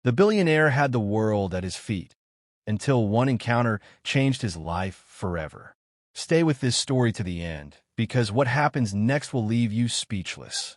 The billionaire had the world at his feet until one encounter changed his life forever. Stay with this story to the end, because what happens next will leave you speechless.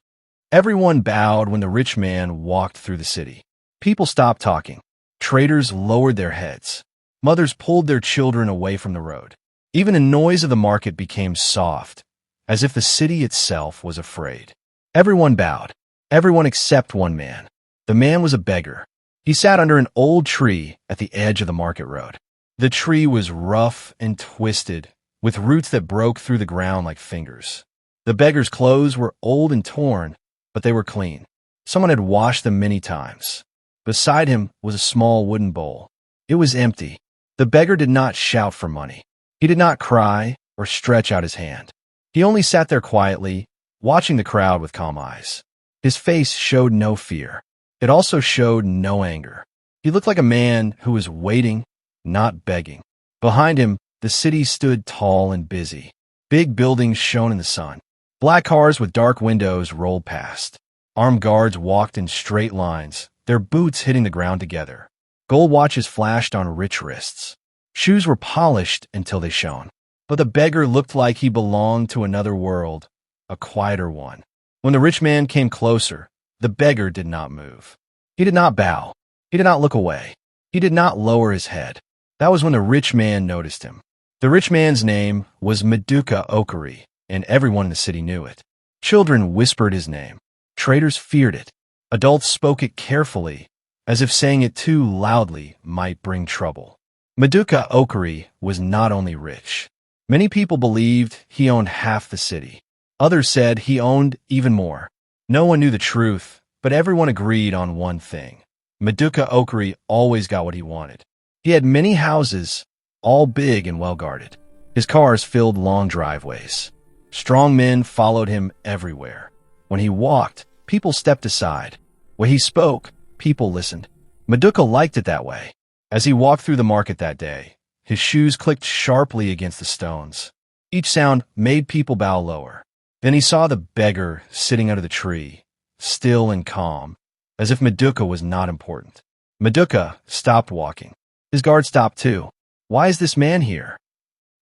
Everyone bowed when the rich man walked through the city. People stopped talking. Traders lowered their heads. Mothers pulled their children away from the road. Even the noise of the market became soft, as if the city itself was afraid. Everyone bowed. Everyone except one man. The man was a beggar. He sat under an old tree at the edge of the market road. The tree was rough and twisted, with roots that broke through the ground like fingers. The beggar's clothes were old and torn, but they were clean. Someone had washed them many times. Beside him was a small wooden bowl. It was empty. The beggar did not shout for money. He did not cry or stretch out his hand. He only sat there quietly, watching the crowd with calm eyes. His face showed no fear. It also showed no anger. He looked like a man who was waiting, not begging. Behind him, the city stood tall and busy. Big buildings shone in the sun. Black cars with dark windows rolled past. Armed guards walked in straight lines, their boots hitting the ground together. Gold watches flashed on rich wrists. Shoes were polished until they shone. But the beggar looked like he belonged to another world, a quieter one. When the rich man came closer, the beggar did not move. He did not bow. He did not look away. He did not lower his head. That was when the rich man noticed him. The rich man's name was Meduka Okari, and everyone in the city knew it. Children whispered his name. Traders feared it. Adults spoke it carefully, as if saying it too loudly might bring trouble. Meduka Okari was not only rich. Many people believed he owned half the city. Others said he owned even more. No one knew the truth, but everyone agreed on one thing. Meduka Okari always got what he wanted. He had many houses, all big and well-guarded. His cars filled long driveways. Strong men followed him everywhere. When he walked, people stepped aside. When he spoke, people listened. Meduka liked it that way. As he walked through the market that day, his shoes clicked sharply against the stones. Each sound made people bow lower. Then he saw the beggar sitting under the tree, still and calm, as if Meduka was not important. Meduka stopped walking. His guard stopped too. "Why is this man here?"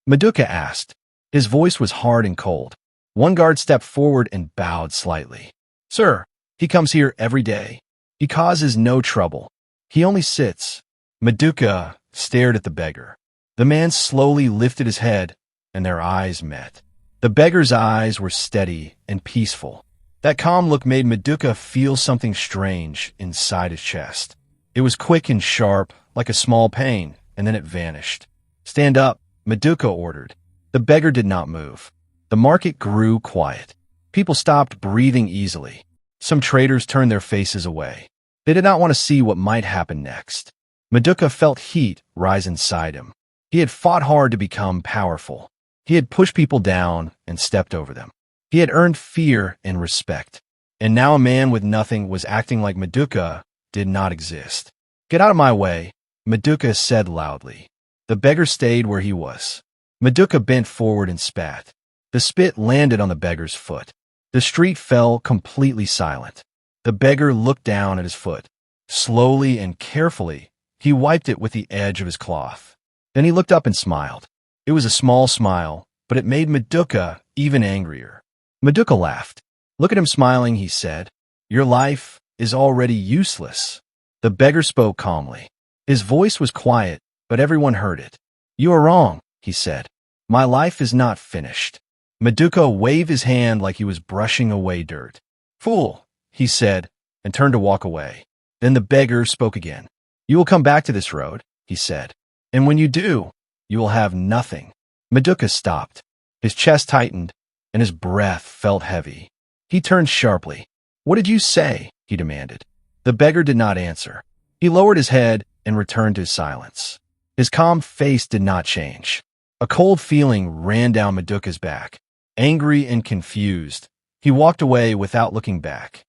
Meduka asked. His voice was hard and cold. One guard stepped forward and bowed slightly. "Sir, he comes here every day. He causes no trouble. He only sits." Meduka stared at the beggar. The man slowly lifted his head, and their eyes met. The beggar's eyes were steady and peaceful. That calm look made Meduka feel something strange inside his chest. It was quick and sharp, like a small pain, and then it vanished. "Stand up," Meduka ordered. The beggar did not move. The market grew quiet. People stopped breathing easily. Some traders turned their faces away. They did not want to see what might happen next. Meduka felt heat rise inside him. He had fought hard to become powerful. He had pushed people down and stepped over them. He had earned fear and respect. And now a man with nothing was acting like Meduka did not exist. "Get out of my way," Meduka said loudly. The beggar stayed where he was. Meduka bent forward and spat. The spit landed on the beggar's foot. The street fell completely silent. The beggar looked down at his foot. Slowly and carefully, he wiped it with the edge of his cloth. Then he looked up and smiled. It was a small smile, but it made Meduka even angrier. Meduka laughed. "Look at him smiling," he said. "Your life is already useless." The beggar spoke calmly. His voice was quiet, but everyone heard it. "You are wrong," he said. "My life is not finished." Meduka waved his hand like he was brushing away dirt. "Fool," he said, and turned to walk away. Then the beggar spoke again. "You will come back to this road," he said. "And when you do, you will have nothing." Meduka stopped. His chest tightened, and his breath felt heavy. He turned sharply. "What did you say?" he demanded. The beggar did not answer. He lowered his head and returned to silence. His calm face did not change. A cold feeling ran down Meduka's back. Angry and confused, he walked away without looking back.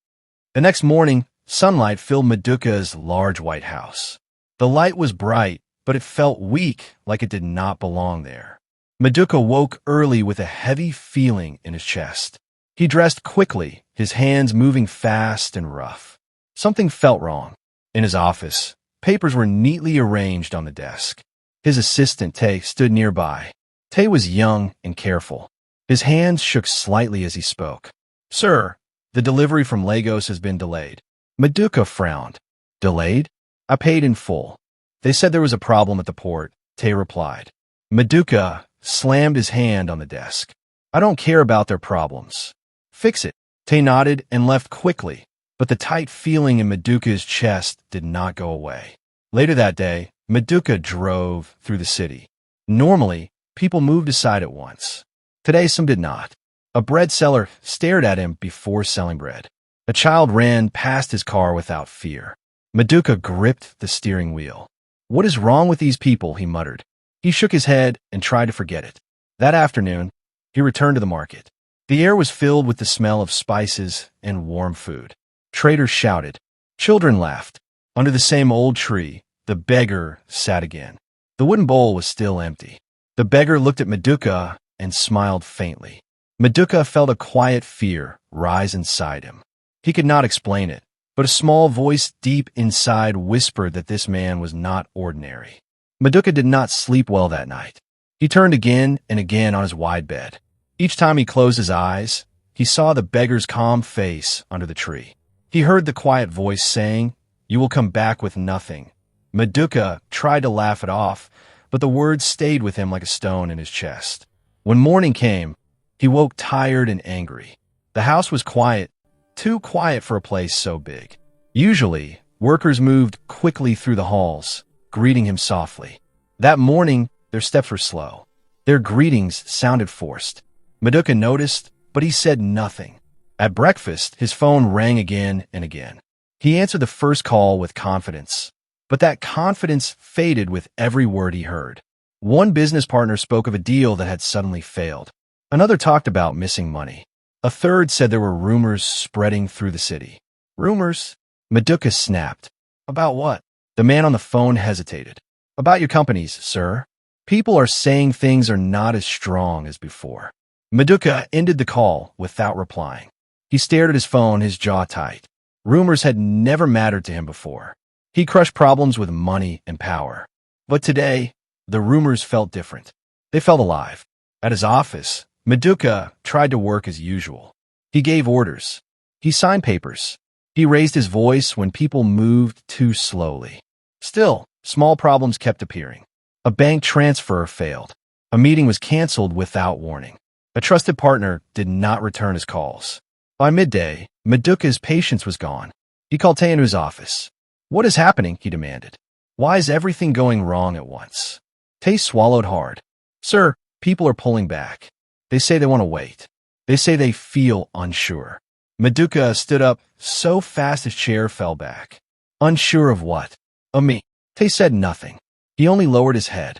The next morning, sunlight filled Meduka's large white house. The light was bright, but it felt weak, like it did not belong there. Meduka woke early with a heavy feeling in his chest. He dressed quickly, his hands moving fast and rough. Something felt wrong. In his office, papers were neatly arranged on the desk. His assistant, Tay, stood nearby. Tay was young and careful. His hands shook slightly as he spoke. Sir, the delivery from Lagos has been delayed. Maduka frowned. Delayed? I paid in full. They said there was a problem at the port, Tay replied. Maduka slammed his hand on the desk. I don't care about their problems. Fix it. Tay nodded and left quickly, but the tight feeling in Maduka's chest did not go away. Later that day, Maduka drove through the city. Normally, people moved aside at once. Today, some did not. A bread seller stared at him before selling bread. A child ran past his car without fear. Maduka gripped the steering wheel. What is wrong with these people? He muttered. He shook his head and tried to forget it. That afternoon, he returned to the market. The air was filled with the smell of spices and warm food. Traders shouted. Children laughed. Under the same old tree, the beggar sat again. The wooden bowl was still empty. The beggar looked at Maduka and smiled faintly. Maduka felt a quiet fear rise inside him. He could not explain it, but a small voice deep inside whispered that this man was not ordinary. Maduka did not sleep well that night. He turned again and again on his wide bed. Each time he closed his eyes, he saw the beggar's calm face under the tree. He heard the quiet voice saying, You will come back with nothing. Maduka tried to laugh it off, but the words stayed with him like a stone in his chest. When morning came, he woke tired and angry. The house was quiet, too quiet for a place so big. Usually, workers moved quickly through the halls, greeting him softly. That morning, their steps were slow. Their greetings sounded forced. Maduka noticed, but he said nothing. At breakfast, his phone rang again and again. He answered the first call with confidence, but that confidence faded with every word he heard. One business partner spoke of a deal that had suddenly failed. Another talked about missing money. A third said there were rumors spreading through the city. Rumors? Maduka snapped. About what? The man on the phone hesitated. About your companies, sir. People are saying things are not as strong as before. Maduka ended the call without replying. He stared at his phone, his jaw tight. Rumors had never mattered to him before. He crushed problems with money and power. But today, the rumors felt different. They felt alive. At his office, Maduka tried to work as usual. He gave orders. He signed papers. He raised his voice when people moved too slowly. Still, small problems kept appearing. A bank transfer failed. A meeting was canceled without warning. A trusted partner did not return his calls. By midday, Maduka's patience was gone. He called Tay into his office. What is happening? He demanded. Why is everything going wrong at once? Tay swallowed hard. Sir, people are pulling back. They say they want to wait. They say they feel unsure. Maduka stood up so fast his chair fell back. Unsure of what? Of me. Tay said nothing. He only lowered his head.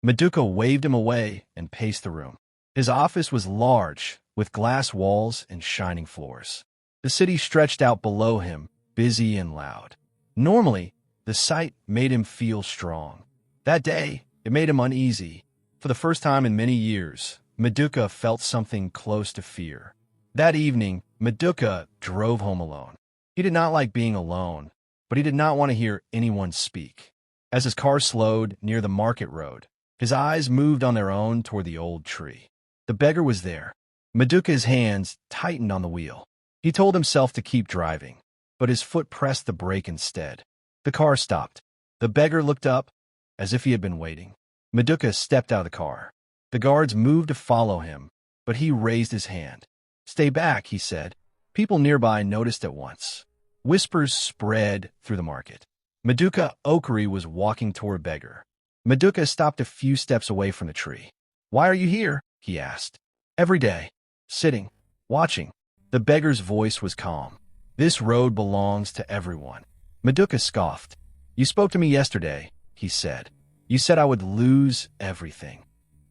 Maduka waved him away and paced the room. His office was large, with glass walls and shining floors. The city stretched out below him, busy and loud. Normally, the sight made him feel strong. That day, it made him uneasy. For the first time in many years, Maduka felt something close to fear. That evening, Maduka drove home alone. He did not like being alone, but he did not want to hear anyone speak. As his car slowed near the market road, his eyes moved on their own toward the old tree. The beggar was there. Maduka's hands tightened on the wheel. He told himself to keep driving, but his foot pressed the brake instead. The car stopped. The beggar looked up, as if he had been waiting. Maduka stepped out of the car. The guards moved to follow him, but he raised his hand. Stay back, he said. People nearby noticed at once. Whispers spread through the market. Maduka Okari was walking toward Beggar. Maduka stopped a few steps away from the tree. Why are you here? He asked. Every day. Sitting. Watching. The beggar's voice was calm. This road belongs to everyone. Maduka scoffed. You spoke to me yesterday, he said. You said I would lose everything.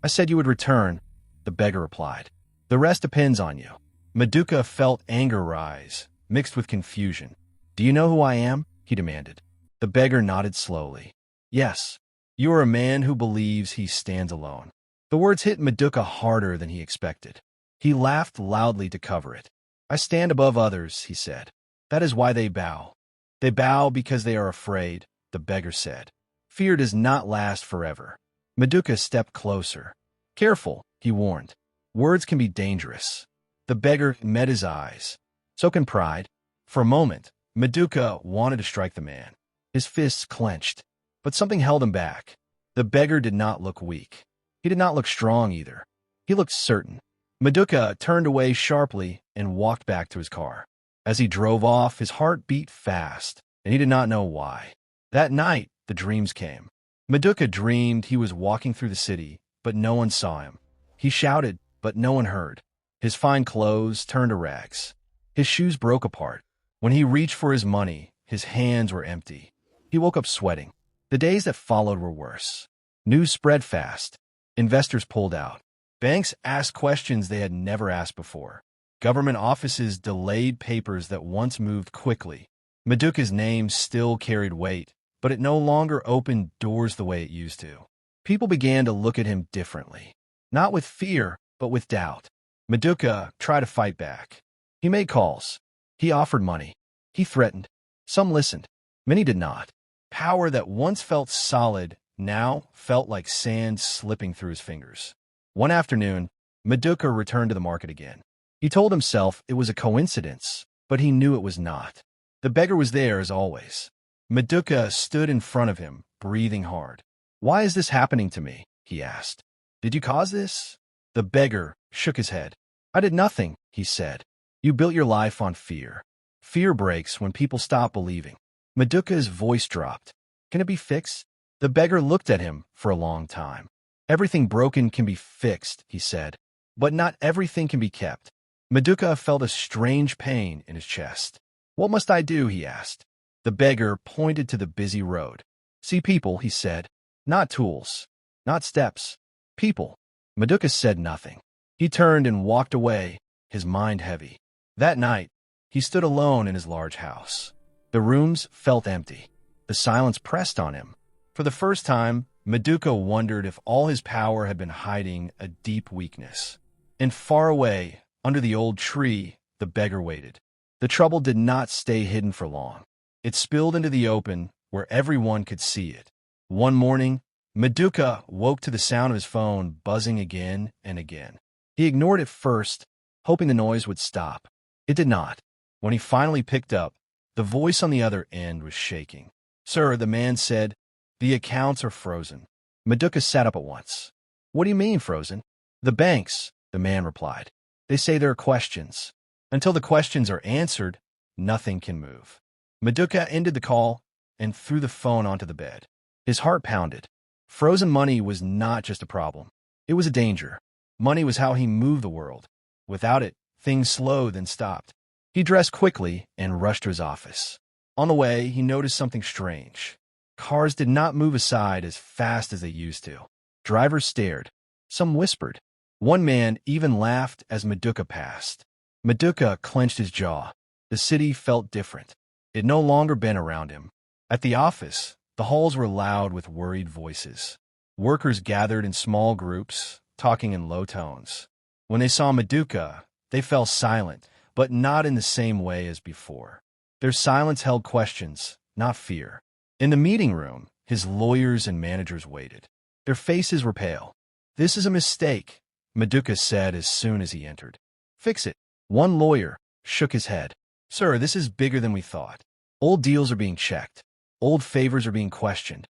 I said you would return, the beggar replied. The rest depends on you. Maduka felt anger rise, mixed with confusion. Do you know who I am? He demanded. The beggar nodded slowly. Yes, you are a man who believes he stands alone. The words hit Maduka harder than he expected. He laughed loudly to cover it. I stand above others, he said. That is why they bow. They bow because they are afraid, the beggar said. Fear does not last forever. Meduka stepped closer. Careful, he warned. Words can be dangerous. The beggar met his eyes. So can pride. For a moment, Meduka wanted to strike the man. His fists clenched, but something held him back. The beggar did not look weak. He did not look strong either. He looked certain. Meduka turned away sharply and walked back to his car. As he drove off, his heart beat fast, and he did not know why. That night, the dreams came. Meduka dreamed he was walking through the city, but no one saw him. He shouted, but no one heard. His fine clothes turned to rags. His shoes broke apart. When he reached for his money, his hands were empty. He woke up sweating. The days that followed were worse. News spread fast. Investors pulled out. Banks asked questions they had never asked before. Government offices delayed papers that once moved quickly. Meduka's name still carried weight, but it no longer opened doors the way it used to. People began to look at him differently. Not with fear, but with doubt. Meduka tried to fight back. He made calls. He offered money. He threatened. Some listened. Many did not. Power that once felt solid now felt like sand slipping through his fingers. One afternoon, Meduka returned to the market again. He told himself it was a coincidence, but he knew it was not. The beggar was there as always. Meduka stood in front of him, breathing hard. "Why is this happening to me?" he asked. "Did you cause this?" The beggar shook his head. "I did nothing," he said. "You built your life on fear. Fear breaks when people stop believing." Meduka's voice dropped. "Can it be fixed?" The beggar looked at him for a long time. "Everything broken can be fixed," he said, "but not everything can be kept." Meduka felt a strange pain in his chest. "What must I do?" he asked. The beggar pointed to the busy road. "See people," he said. "Not tools. Not steps. People." Meduka said nothing. He turned and walked away, his mind heavy. That night, he stood alone in his large house. The rooms felt empty. The silence pressed on him. For the first time, Meduka wondered if all his power had been hiding a deep weakness. And far away, under the old tree, the beggar waited. The trouble did not stay hidden for long. It spilled into the open, where everyone could see it. One morning, Meduka woke to the sound of his phone buzzing again and again. He ignored it first, hoping the noise would stop. It did not. When he finally picked up, the voice on the other end was shaking. "Sir," the man said, "the accounts are frozen." Meduka sat up at once. "What do you mean, frozen?" "The banks," the man replied. "They say there are questions. Until the questions are answered, nothing can move." Meduka ended the call and threw the phone onto the bed. His heart pounded. Frozen money was not just a problem. It was a danger. Money was how he moved the world. Without it, things slowed and stopped. He dressed quickly and rushed to his office. On the way, he noticed something strange. Cars did not move aside as fast as they used to. Drivers stared. Some whispered. One man even laughed as Meduka passed. Meduka clenched his jaw. The city felt different. It no longer bent around him. At the office, the halls were loud with worried voices. Workers gathered in small groups, talking in low tones. When they saw Meduka, they fell silent, but not in the same way as before. Their silence held questions, not fear. In the meeting room, his lawyers and managers waited. Their faces were pale. "This is a mistake," Meduka said as soon as he entered. "Fix it." One lawyer shook his head. "Sir, this is bigger than we thought. Old deals are being checked. Old favors are being questioned."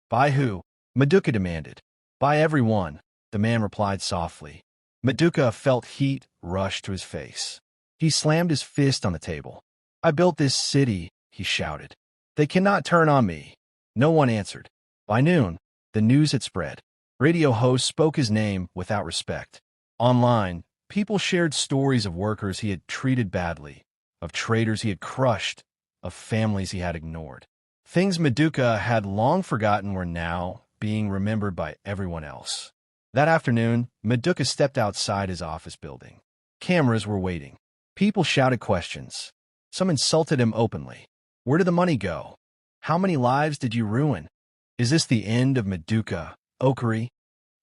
"By who?" Meduka demanded. "By everyone," the man replied softly. Meduka felt heat rush to his face. He slammed his fist on the table. "I built this city," he shouted. "They cannot turn on me." No one answered. By noon, the news had spread. Radio hosts spoke his name without respect. Online, people shared stories of workers he had treated badly, of traders he had crushed, of families he had ignored. Things Meduka had long forgotten were now being remembered by everyone else. That afternoon, Meduka stepped outside his office building. Cameras were waiting. People shouted questions. Some insulted him openly. Where did the money go? How many lives did you ruin? Is this the end of Meduka, Okari?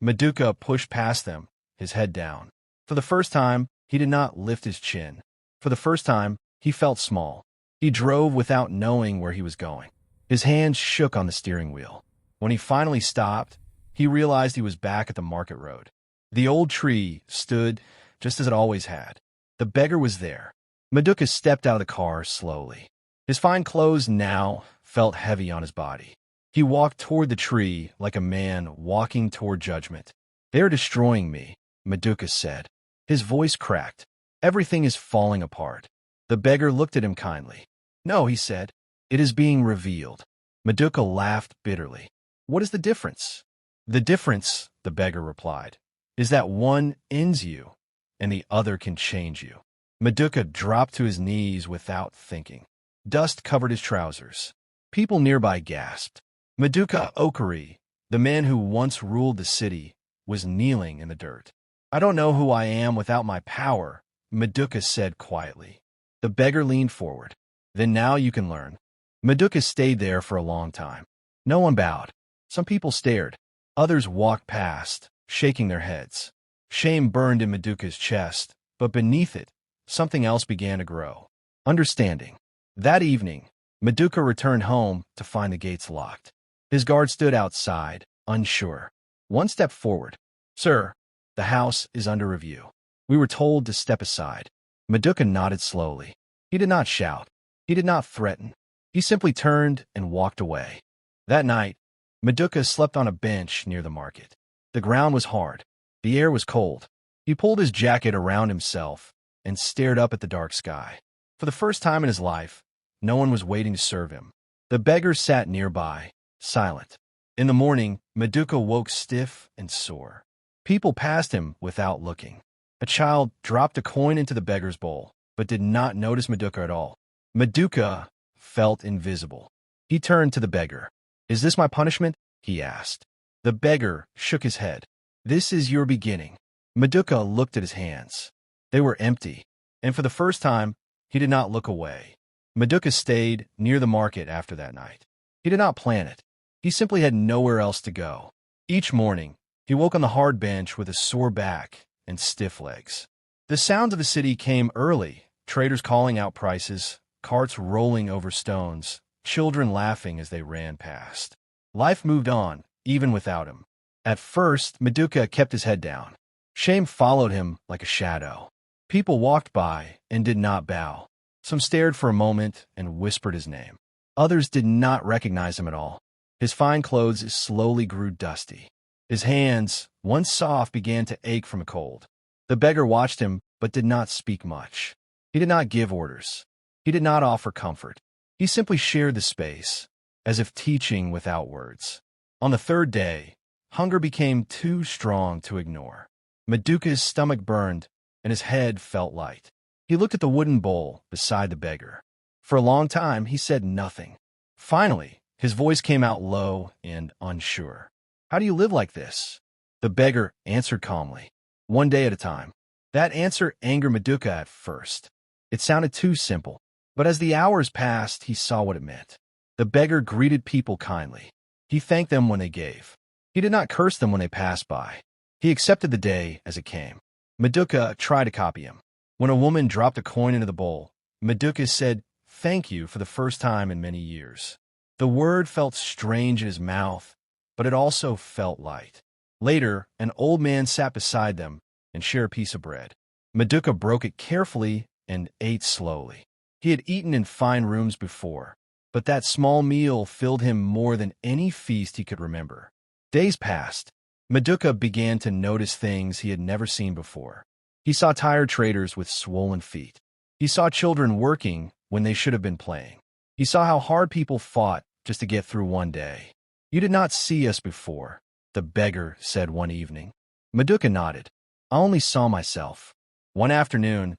Meduka pushed past them, his head down. For the first time, he did not lift his chin. For the first time, he felt small. He drove without knowing where he was going. His hands shook on the steering wheel. When he finally stopped, he realized he was back at the market road. The old tree stood just as it always had. The beggar was there. Meduka stepped out of the car slowly. His fine clothes now felt heavy on his body. He walked toward the tree like a man walking toward judgment. "They are destroying me," Meduka said. His voice cracked. "Everything is falling apart." The beggar looked at him kindly. "No," he said. "It is being revealed." Meduka laughed bitterly. "What is the difference?" "The difference," the beggar replied, "is that one ends you and the other can change you." Meduka dropped to his knees without thinking. Dust covered his trousers. People nearby gasped. Meduka Okari, the man who once ruled the city, was kneeling in the dirt. "I don't know who I am without my power," Meduka said quietly. The beggar leaned forward. "Then now you can learn." Meduka stayed there for a long time. No one bowed. Some people stared. Others walked past, shaking their heads. Shame burned in Meduka's chest, but beneath it, something else began to grow. Understanding. That evening, Meduka returned home to find the gates locked. His guard stood outside, unsure. One stepped forward. "Sir, the house is under review. We were told to step aside." Meduka nodded slowly. He did not shout. He did not threaten. He simply turned and walked away. That night, Meduka slept on a bench near the market. The ground was hard. The air was cold. He pulled his jacket around himself and stared up at the dark sky. For the first time in his life, no one was waiting to serve him. The beggar sat nearby, silent. In the morning, Meduka woke stiff and sore. People passed him without looking. A child dropped a coin into the beggar's bowl, but did not notice Meduka at all. Meduka felt invisible. He turned to the beggar. "Is this my punishment?" he asked. The beggar shook his head. "This is your beginning." Meduka looked at his hands. They were empty, and for the first time, he did not look away. Meduka stayed near the market after that night. He did not plan it. He simply had nowhere else to go. Each morning, he woke on the hard bench with a sore back and stiff legs. The sounds of the city came early, traders calling out prices, carts rolling over stones, children laughing as they ran past. Life moved on, even without him. At first, Meduka kept his head down. Shame followed him like a shadow. People walked by and did not bow. Some stared for a moment and whispered his name. Others did not recognize him at all. His fine clothes slowly grew dusty. His hands, once soft, began to ache from a cold. The beggar watched him, but did not speak much. He did not give orders. He did not offer comfort. He simply shared the space, as if teaching without words. On the third day, hunger became too strong to ignore. Meduka's stomach burned, and his head felt light. He looked at the wooden bowl beside the beggar. For a long time, he said nothing. Finally, his voice came out low and unsure. "How do you live like this?" The beggar answered calmly. "One day at a time." That answer angered Meduka at first. It sounded too simple. But as the hours passed, he saw what it meant. The beggar greeted people kindly. He thanked them when they gave. He did not curse them when they passed by. He accepted the day as it came. Meduka tried to copy him. When a woman dropped a coin into the bowl, Meduka said, "Thank you," for the first time in many years. The word felt strange in his mouth, but it also felt light. Later, an old man sat beside them and shared a piece of bread. Meduka broke it carefully and ate slowly. He had eaten in fine rooms before, but that small meal filled him more than any feast he could remember. Days passed. Meduka began to notice things he had never seen before. He saw tired traders with swollen feet. He saw children working when they should have been playing. He saw how hard people fought just to get through one day. "You did not see us before," the beggar said one evening. Meduka nodded. "I only saw myself." One afternoon,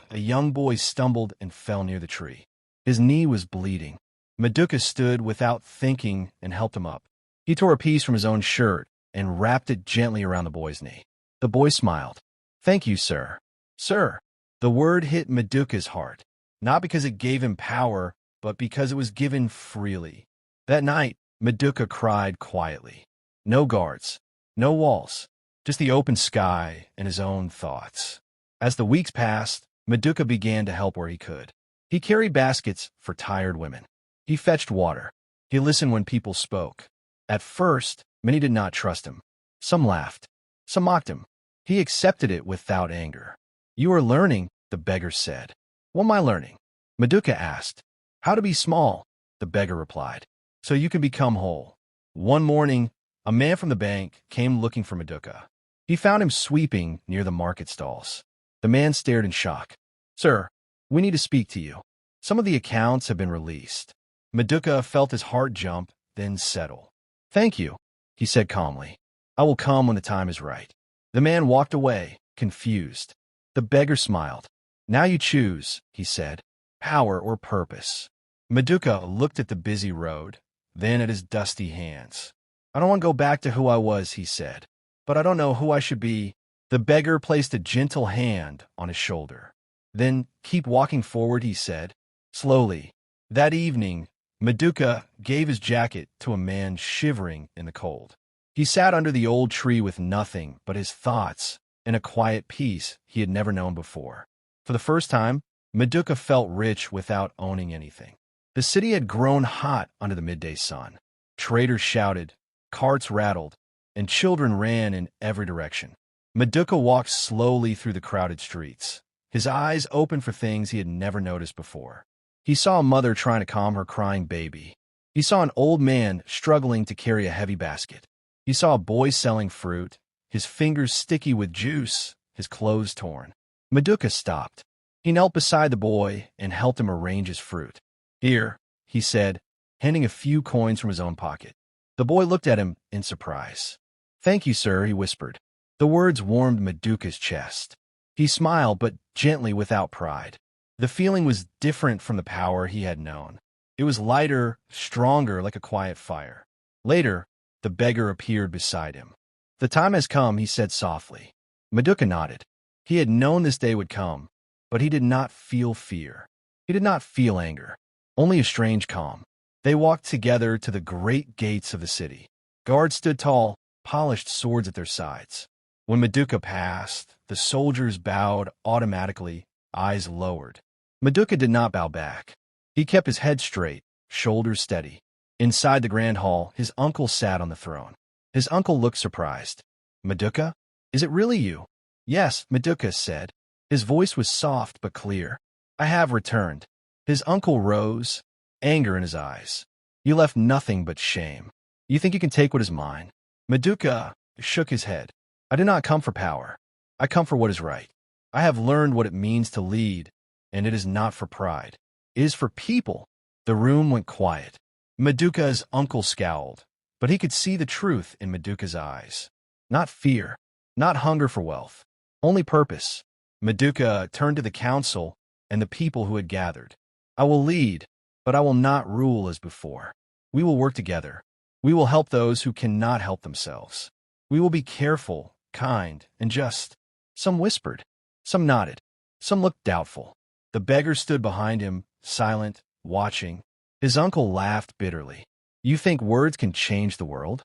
a young boy stumbled and fell near the tree. His knee was bleeding. Meduka stood without thinking and helped him up. He tore a piece from his own shirt and wrapped it gently around the boy's knee. The boy smiled. "Thank you, sir." "Sir." The word hit Meduka's heart, not because it gave him power, but because it was given freely. That night, Meduka cried quietly. No guards, no walls, just the open sky and his own thoughts. As the weeks passed, Meduka began to help where he could. He carried baskets for tired women. He fetched water. He listened when people spoke. At first, many did not trust him. Some laughed. Some mocked him. He accepted it without anger. "You are learning," the beggar said. "What am I learning?" Meduca asked. "How to be small," the beggar replied, "so you can become whole." One morning, a man from the bank came looking for Meduca. He found him sweeping near the market stalls. The man stared in shock. "Sir, we need to speak to you. Some of the accounts have been released." Meduca felt his heart jump, then settle. "Thank you," he said calmly. "I will come when the time is right." The man walked away, confused. The beggar smiled. "Now you choose," he said, "power or purpose." Meduca looked at the busy road, then at his dusty hands. "I don't want to go back to who I was," he said, "but I don't know who I should be." The beggar placed a gentle hand on his shoulder. "Then keep walking forward," he said, slowly. That evening, Meduca gave his jacket to a man shivering in the cold. He sat under the old tree with nothing but his thoughts and a quiet peace he had never known before. For the first time, Meduca felt rich without owning anything. The city had grown hot under the midday sun. Traders shouted, carts rattled, and children ran in every direction. Meduca walked slowly through the crowded streets, his eyes open for things he had never noticed before. He saw a mother trying to calm her crying baby. He saw an old man struggling to carry a heavy basket. He saw a boy selling fruit, his fingers sticky with juice, his clothes torn. Meduca stopped. He knelt beside the boy and helped him arrange his fruit. "Here," he said, handing a few coins from his own pocket. The boy looked at him in surprise. "Thank you, sir," he whispered. The words warmed Meduca's chest. He smiled, but gently, without pride. The feeling was different from the power he had known. It was lighter, stronger, like a quiet fire. Later, the beggar appeared beside him. "The time has come," he said softly. Meduca nodded. He had known this day would come, but he did not feel fear. He did not feel anger, only a strange calm. They walked together to the great gates of the city. Guards stood tall, polished swords at their sides. When Meduca passed, the soldiers bowed automatically, eyes lowered. Meduca did not bow back. He kept his head straight, shoulders steady. Inside the grand hall, his uncle sat on the throne. His uncle looked surprised. "Meduca, is it really you?" "Yes," Meduca said. His voice was soft but clear. "I have returned." His uncle rose, anger in his eyes. "You left nothing but shame. You think you can take what is mine?" Meduca shook his head. "I did not come for power. I come for what is right. I have learned what it means to lead, and it is not for pride. It is for people." The room went quiet. Meduca's uncle scowled, but he could see the truth in Meduca's eyes. Not fear, not hunger for wealth, only purpose. Meduca turned to the council and the people who had gathered. "I will lead, but I will not rule as before. We will work together. We will help those who cannot help themselves. We will be careful, kind, and just." Some whispered, some nodded, some looked doubtful. The beggar stood behind him, silent, watching. His uncle laughed bitterly. "You think words can change the world?"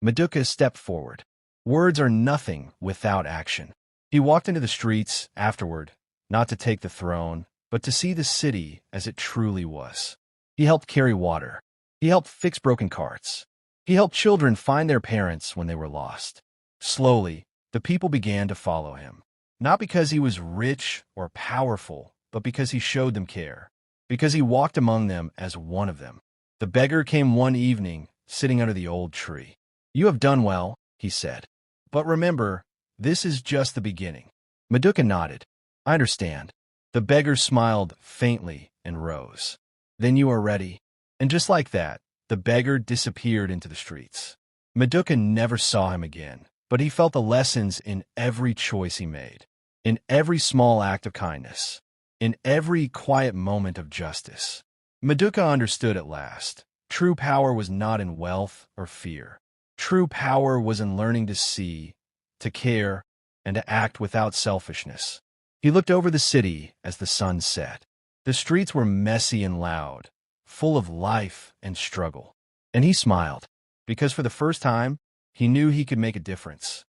Meduca stepped forward. "Words are nothing without action." He walked into the streets afterward, not to take the throne, but to see the city as it truly was. He helped carry water. He helped fix broken carts. He helped children find their parents when they were lost. Slowly, the people began to follow him. Not because he was rich or powerful, but because he showed them care. Because he walked among them as one of them. The beggar came one evening, sitting under the old tree. "You have done well," he said. "But remember, this is just the beginning." Meduca nodded. "I understand." The beggar smiled faintly and rose. "Then you are ready." And just like that, the beggar disappeared into the streets. Meduca never saw him again, but he felt the lessons in every choice he made, in every small act of kindness, in every quiet moment of justice. Meduca understood at last. True power was not in wealth or fear. True power was in learning to see, to care, and to act without selfishness. He looked over the city as the sun set. The streets were messy and loud, full of life and struggle. And he smiled, because for the first time, he knew he could make a difference.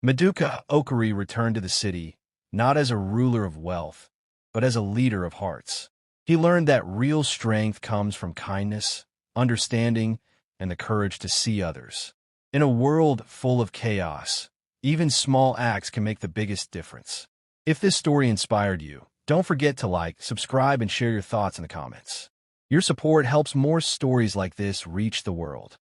Meduca Okari returned to the city, not as a ruler of wealth, but as a leader of hearts. He learned that real strength comes from kindness, understanding, and the courage to see others. In a world full of chaos, even small acts can make the biggest difference. If this story inspired you, don't forget to like, subscribe, and share your thoughts in the comments. Your support helps more stories like this reach the world.